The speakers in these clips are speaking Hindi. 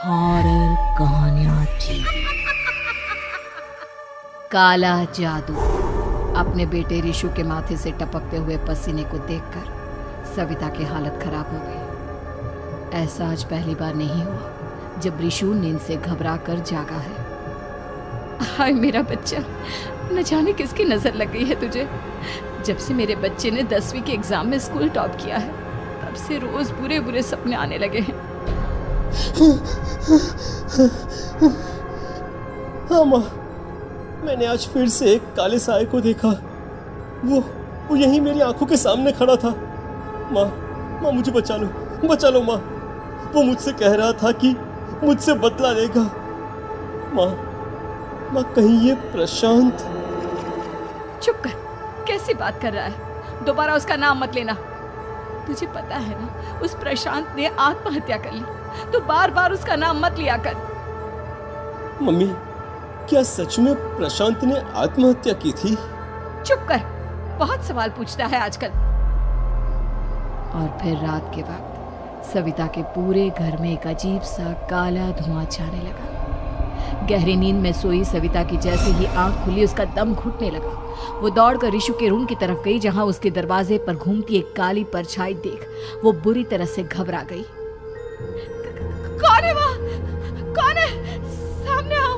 हॉरर कहानियां थी। काला जादू। अपने बेटे रिशु के माथे से टपकते हुए पसीने को देखकर सविता की हालत खराब हो गई। ऐसा आज पहली बार नहीं हुआ जब रिशु नींद से घबरा कर जागा है। हाय मेरा बच्चा, न जाने किसकी नजर लग गई है तुझे। जब से मेरे बच्चे ने 10वीं के एग्जाम में स्कूल टॉप किया है तब से रोज बुरे बुरे सपने आने लगे हैं। हाँ माँ, मैंने आज फिर से एक काले साए को देखा। वो यहीं मेरी आंखों के सामने खड़ा था। माँ मुझे बचा लो माँ। वो मुझसे कह रहा था कि मुझसे बदला लेगा। माँ कहीं ये प्रशांत। चुप कर, कैसी बात कर रहा है? दोबारा उसका नाम मत लेना। तुझे पता है ना, उस प्रशांत ने आत्महत्या कर ली, तो बार बार उसका नाम मत लिया कर। मम्मी, क्या सच में प्रशांत ने आत्महत्या की थी? चुप कर, बहुत सवाल पूछता है आजकल। और फिर रात के वक्त सविता के पूरे घर में एक अजीब सा काला धुआं छाने लगा। गहरी नींद में सोई सविता की जैसे ही आंख खुली उसका दम घुटने लगा। वो दौड़कर रिशु के रूम की तरफ गई जहां उसके दरवाजे पर घूमती एक काली परछाई देख वो बुरी तरह से घबरा गई। कौन है वहाँ? कौन है? सामने आओ।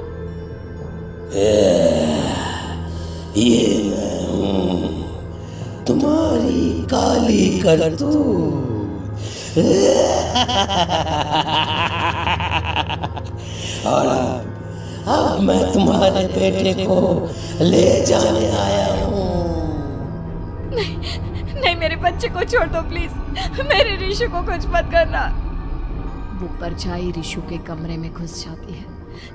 ये मैं हूँ, तुम्हारी काली करतूत। और अब मैं तुम्हारे बेटे को ले जाने आया हूँ। नहीं, मेरे बच्चे को छोड़ दो प्लीज। मेरे रिशु को कुछ मत करना। वो परछाई रिशु के कमरे में घुस जाती है।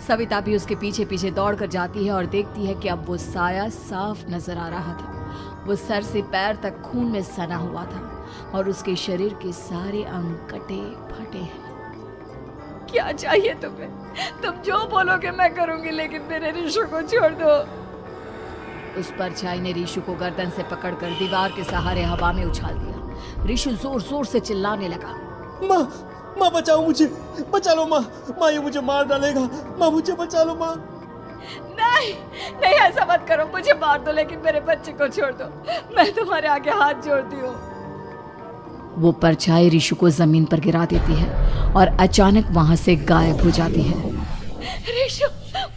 सविता भी उसके पीछे पीछे दौड़ कर जाती है और देखती है कि अब वो साया साफ नजर आ रहा था। वो सर से पैर तक खून में सना हुआ था और उसके शरीर के सारे अंग कटे फटे हैं। क्या चाहिए तुम्हें? तुम जो बोलोगे मैं करूंगी, लेकिन मेरे रिशु को छोड़ दो। उस परछाई ने रिशु को गर्दन से पकड़कर दीवार के सहारे हवा में उछाल दिया। रिशु जोर जोर से चिल्लाने लगा। माँ बचाओ मुझे, बचा लो माँ। ये मुझे मार डालेगा। माँ मुझे बचा लो माँ। नहीं ऐसा मत करो। मुझे मार दो लेकिन मेरे बच्चे को छोड़ दो। मैं तुम्हारे आगे हाथ जोड़ती हूँ। वो परछाई रिशु को जमीन पर गिरा देती है और अचानक वहां से गायब हो जाती है। रिशु,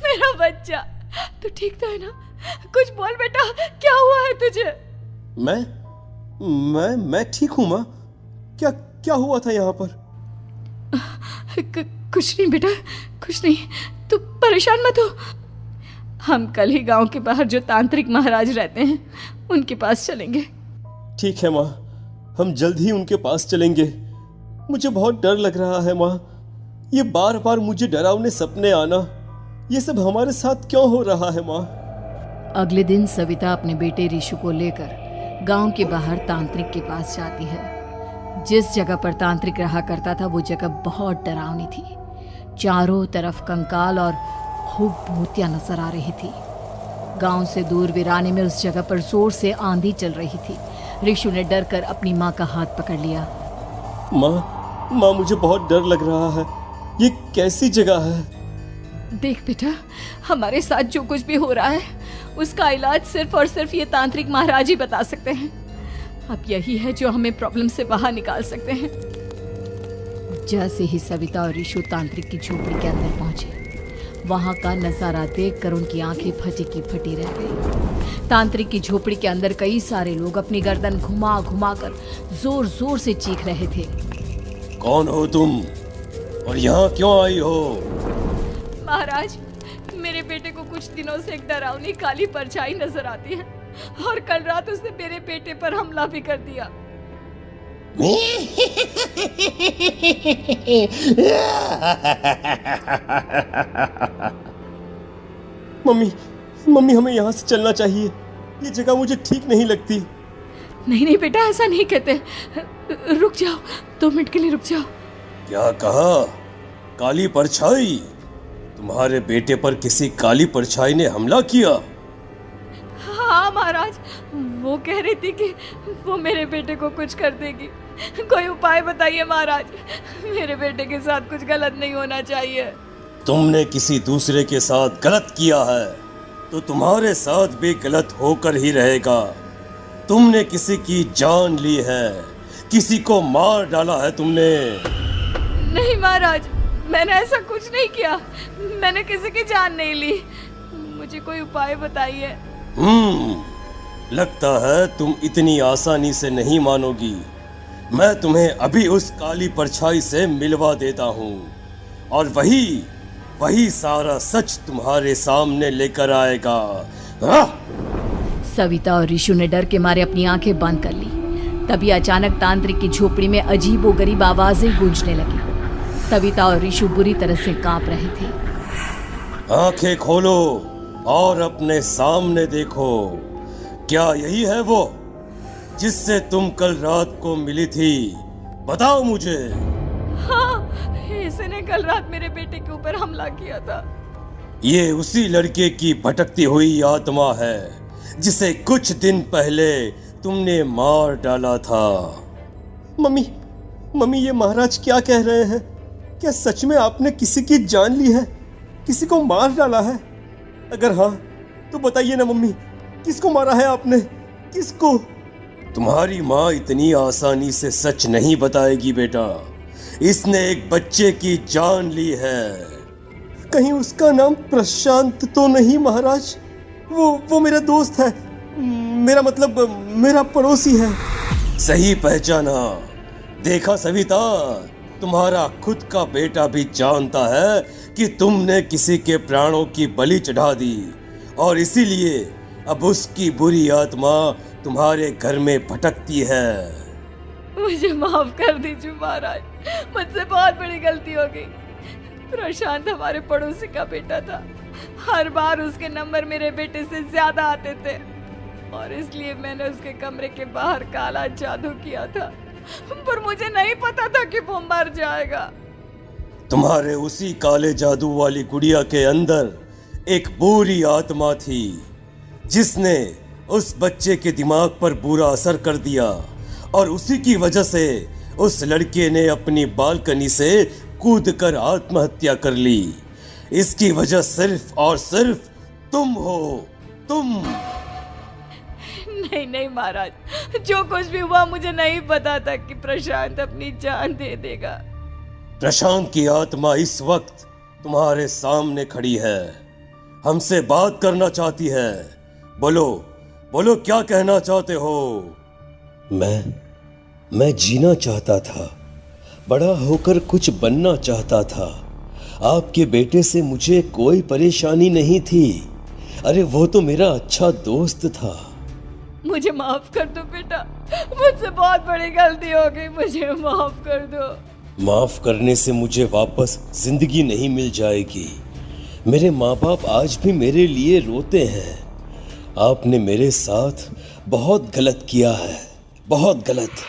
मेरा बच्चा, तू ठीक तो है ना? कुछ बोल बेटा, क्या हुआ है तुझे? मैं ठीक हूँ माँ। क्या हुआ था यहाँ पर? कुछ नहीं बेटा, कुछ नहीं। तू परेशान मत हो। हम कल ही गांव के बाहर जो तांत्रिक महाराज रहते हैं उनके पास चलेंगे। ठीक है माँ, हम जल्द ही उनके पास चलेंगे। मुझे बहुत डर लग रहा है माँ। ये बार बार मुझे डरावने सपने आना, ये सब हमारे साथ क्यों हो रहा है माँ? अगले दिन सविता अपने बेटे रिशु को लेकर गांव के बाहर तांत्रिक के पास जाती है। जिस जगह पर तांत्रिक रहा करता था वो जगह बहुत डरावनी थी। चारों तरफ कंकाल और खूब भूतियां नजर आ रही थी। गांव से दूर वीराने में उस जगह पर जोर से आंधी चल रही थी। रिशु ने डर कर अपनी माँ का हाथ पकड़ लिया। माँ मुझे बहुत डर लग रहा है। ये कैसी जगह है? देख बेटा, हमारे साथ जो कुछ भी हो रहा है उसका इलाज सिर्फ और सिर्फ ये तांत्रिक महाराज ही बता सकते हैं। अब यही है जो हमें प्रॉब्लम से बाहर निकाल सकते हैं। जैसे ही सविता और रिशु तांत्रिक की झोपड़ी के अंदर पहुंचे, वहां का नजारा देखकर उनकी आंखें फटी की फटी रह गई। तांत्रिक की झोपड़ी के अंदर कई सारे लोग अपनी गर्दन घुमा घुमा कर जोर जोर से चीख रहे थे। कौन हो तुम और यहाँ क्यों आई हो? महाराज, मेरे बेटे को कुछ दिनों से एक डरावनी काली परछाई नजर आती है और कल रात उसने मेरे बेटे पर हमला भी कर दिया। मम्मी हमें यहाँ से चलना चाहिए। ये जगह मुझे ठीक नहीं लगती। नहीं बेटा, ऐसा नहीं कहते। रुक जाओ, 2 मिनट के लिए रुक जाओ। क्या कहा? काली परछाई? तुम्हारे बेटे पर किसी काली परछाई ने हमला किया? हाँ महाराज, वो कह रही थी कि वो मेरे बेटे को कुछ कर देगी, कोई उपाय बताइए महाराज। मेरे बेटे के साथ कुछ गलत नहीं होना चाहिए। तुमने किसी दूसरे के साथ गलत किया है तो तुम्हारे साथ भी गलत होकर ही रहेगा। तुमने किसी की जान ली है, किसी को मार डाला है तुमने। नहीं महाराज, मैंने ऐसा कुछ नहीं किया। मैंने किसी की जान नहीं ली। मुझे कोई उपाय बताइए। लगता है तुम इतनी आसानी से नहीं मानोगी। मैं तुम्हें अभी उस काली परछाई से मिलवा देता हूँ और वही सारा सच तुम्हारे सामने लेकर आएगा। सविता और ऋषु ने डर के मारे अपनी आंखें बंद कर ली। तभी अचानक तांत्रिक की झोपड़ी में अजीबोगरीब आवाजें गूंजने लगी। सविता और ऋषु बुरी तरह से कांप रहे थे। आंखें खोलो और अपने सामने देखो। क्या यही है वो जिससे तुम कल रात को मिली थी? बताओ मुझे। हाँ, इसने कल रात मेरे बेटे के ऊपर हमला किया था। ये उसी लड़के की भटकती हुई आत्मा है जिसे कुछ दिन पहले तुमने मार डाला था। मम्मी ये महाराज क्या कह रहे हैं? क्या सच में आपने किसी की जान ली है, किसी को मार डाला है? अगर हाँ तो बताइए ना मम्मी, किसको मारा है आपने? किसको? तुम्हारी माँ इतनी आसानी से सच नहीं बताएगी बेटा। इसने एक बच्चे की जान ली है। कहीं उसका नाम प्रशांत तो नहीं महाराज? वो मेरा दोस्त है, मेरा मतलब मेरा पड़ोसी है। सही पहचाना। देखा सविता, तुम्हारा खुद का बेटा भी जानता है कि तुमने किसी के प्राणों की बलि चढ़ा दी और इसीलिए अब उसकी बुरी आत्मा तुम्हारे घर में भटकती है। मुझे माफ कर दीजिए महाराज, मुझसे बहुत बड़ी गलती हो गई। प्रशांत हमारे पड़ोसी का बेटा था। हर बार उसके नंबर मेरे बेटे से ज्यादा आते थे और इसलिए मैंने उसके कमरे के बाहर काला जादू किया था, पर मुझे नहीं पता था कि वो मर जाएगा। तुम्हारे उसी काले जादू वाली गुड़िया के अंदर एक बुरी आत्मा थी जिसने उस बच्चे के दिमाग पर बुरा असर कर दिया और उसी की वजह से उस लड़के ने अपनी बालकनी से कूदकर आत्महत्या कर ली। इसकी वजह सिर्फ और सिर्फ तुम हो, तुम। नहीं महाराज, जो कुछ भी हुआ मुझे नहीं पता था कि प्रशांत अपनी जान दे देगा। प्रशांत की आत्मा इस वक्त तुम्हारे सामने खड़ी है, हमसे बात करना चाहती है। बोलो क्या कहना चाहते हो? मैं जीना चाहता था, बड़ा होकर कुछ बनना चाहता था। आपके बेटे से मुझे कोई परेशानी नहीं थी। अरे वो तो मेरा अच्छा दोस्त था। मुझे माफ कर दो बेटा, मुझसे बहुत बड़ी गलती हो गई, मुझे माफ कर दो। माफ करने से मुझे वापस जिंदगी नहीं मिल जाएगी। मेरे माँ बाप आज भी मेरे लिए रोते हैं। आपने मेरे साथ बहुत गलत किया है, बहुत गलत।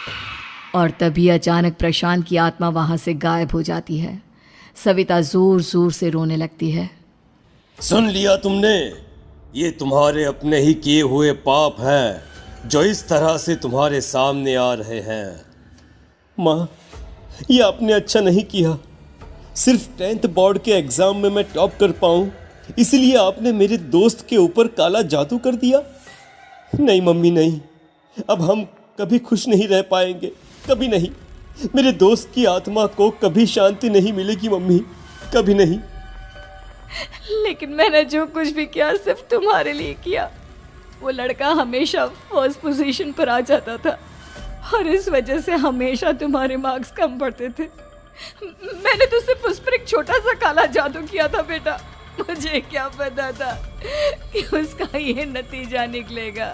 और तभी अचानक प्रशांत की आत्मा वहां से गायब हो जाती है। सविता जोर जोर से रोने लगती है। सुन लिया तुमने? ये तुम्हारे अपने ही किए हुए पाप हैं जो इस तरह से तुम्हारे सामने आ रहे हैं। माँ, ये आपने अच्छा नहीं किया। सिर्फ 10th बोर्ड के एग्जाम में मैं टॉप कर पाऊं इसलिए आपने मेरे दोस्त के ऊपर काला जादू कर दिया। नहीं मम्मी नहीं, अब हम कभी खुश नहीं रह पाएंगे, कभी नहीं। मेरे दोस्त की आत्मा को कभी शांति नहीं मिलेगी मम्मी, कभी नहीं। लेकिन मैंने जो कुछ भी किया सिर्फ तुम्हारे लिए किया। वो लड़का हमेशा फर्स्ट पोजीशन पर आ जाता था और इस वजह से हमेशा तुम्हारे मार्क्स कम पड़ते थे। मैंने तो सिर्फ उस पर एक छोटा सा काला जादू किया था बेटा। मुझे क्या पता था कि उसका ये नतीजा निकलेगा।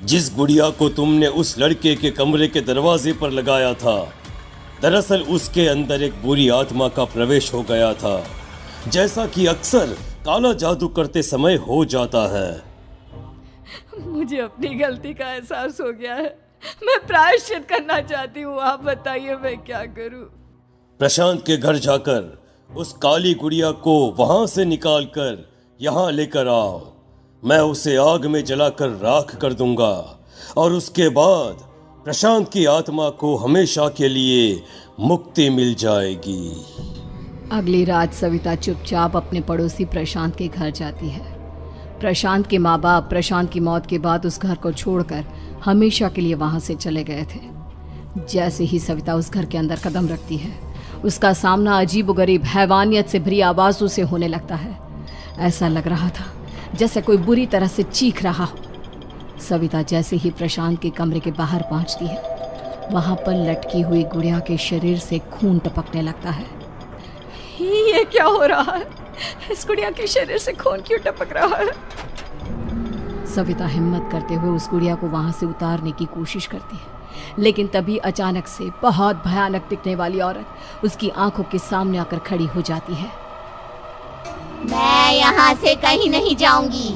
जिस गुड़िया को तुमने उस लड़के के कमरे के दरवाजे पर लगाया था, दरअसल उसके अंदर एक बुरी आत्मा का प्रवेश हो गया था, जैसा कि अक्सर काला जादू करते समय हो जाता है। मुझे अपनी गलती का एहसास हो गया है। मैं प्रायश्चित करना चाहती हूँ, आप बताइए मैं क्या करूँ? प्रशांत के घर जाकर उस काली गुड़िया को वहां से निकालकर यहाँ लेकर आओ। मैं उसे आग में जलाकर राख कर दूंगा और उसके बाद प्रशांत की आत्मा को हमेशा के लिए मुक्ति मिल जाएगी। अगली रात सविता चुपचाप अपने पड़ोसी प्रशांत के घर जाती है। प्रशांत के माँ बाप प्रशांत की मौत के बाद उस घर को छोड़कर हमेशा के लिए वहां से चले गए थे। जैसे ही सविता उस घर के अंदर कदम रखती है, उसका सामना अजीबोगरीब हैवानियत से भरी आवाज़ों से होने लगता है। ऐसा लग रहा था जैसे कोई बुरी तरह से चीख रहा हो। सविता जैसे ही प्रशांत के कमरे के बाहर पहुंचती है, वहां पर लटकी हुई गुड़िया के शरीर से खून टपकने लगता है। ये क्या हो रहा है? इस गुड़िया के शरीर से खून क्यों टपक रहा है? सविता हिम्मत करते हुए उस गुड़िया को वहां से उतारने की कोशिश करती है, लेकिन तभी अचानक से बहुत भयानक दिखने वाली औरत उसकी आंखों के सामने आकर खड़ी हो जाती है। मैं यहाँ से कहीं नहीं जाऊंगी,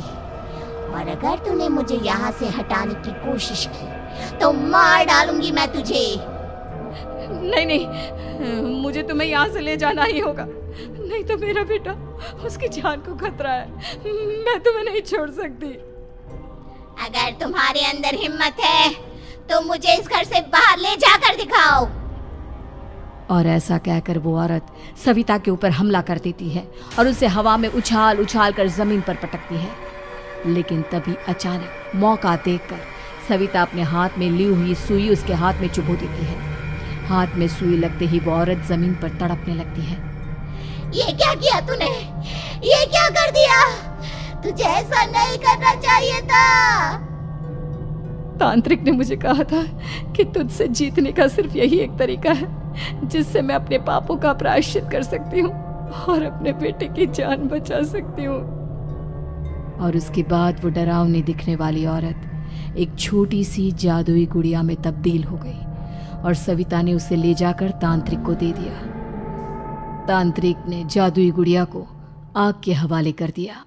और अगर तूने मुझे यहाँ से हटाने की कोशिश की तो मार डालूंगी मैं तुझे। नहीं नहीं, मुझे तुम्हें यहाँ से ले जाना ही होगा, नहीं तो मेरा बेटा, उसकी जान को खतरा है। मैं तुम्हें नहीं छोड़ सकती। अगर तुम्हारे अंदर हिम्मत है तो मुझे इस घर से बाहर ले जाकर दिखाओ। और ऐसा कहकर वो औरत सविता के ऊपर हमला कर देती है और उसे हवा में उछाल उछाल कर जमीन पर पटकती है। लेकिन तभी अचानक मौका देखकर सविता अपने हाथ में ली हुई सुई उसके हाथ में चुभो देती है। हाथ में सुई लगते ही वो औरत जमीन पर तड़पने लगती है। ये क्या किया तूने? ये क्या कर दिया? तुझे ऐसा नहीं करना चाहिए था। तांत्रिक ने मुझे कहा था कि तुझसे जीतने का सिर्फ यही एक तरीका है जिससे मैं अपने पापों का प्रायश्चित कर सकती हूँ और अपने बेटे की जान बचा सकती हूँ। और उसके बाद वो डरावनी दिखने वाली औरत एक छोटी सी जादुई गुड़िया में तब्दील हो गई और सविता ने उसे ले जाकर तांत्रिक को दे दिया। तांत्रिक ने जादुई गुड़िया को आग के हवाले कर दिया।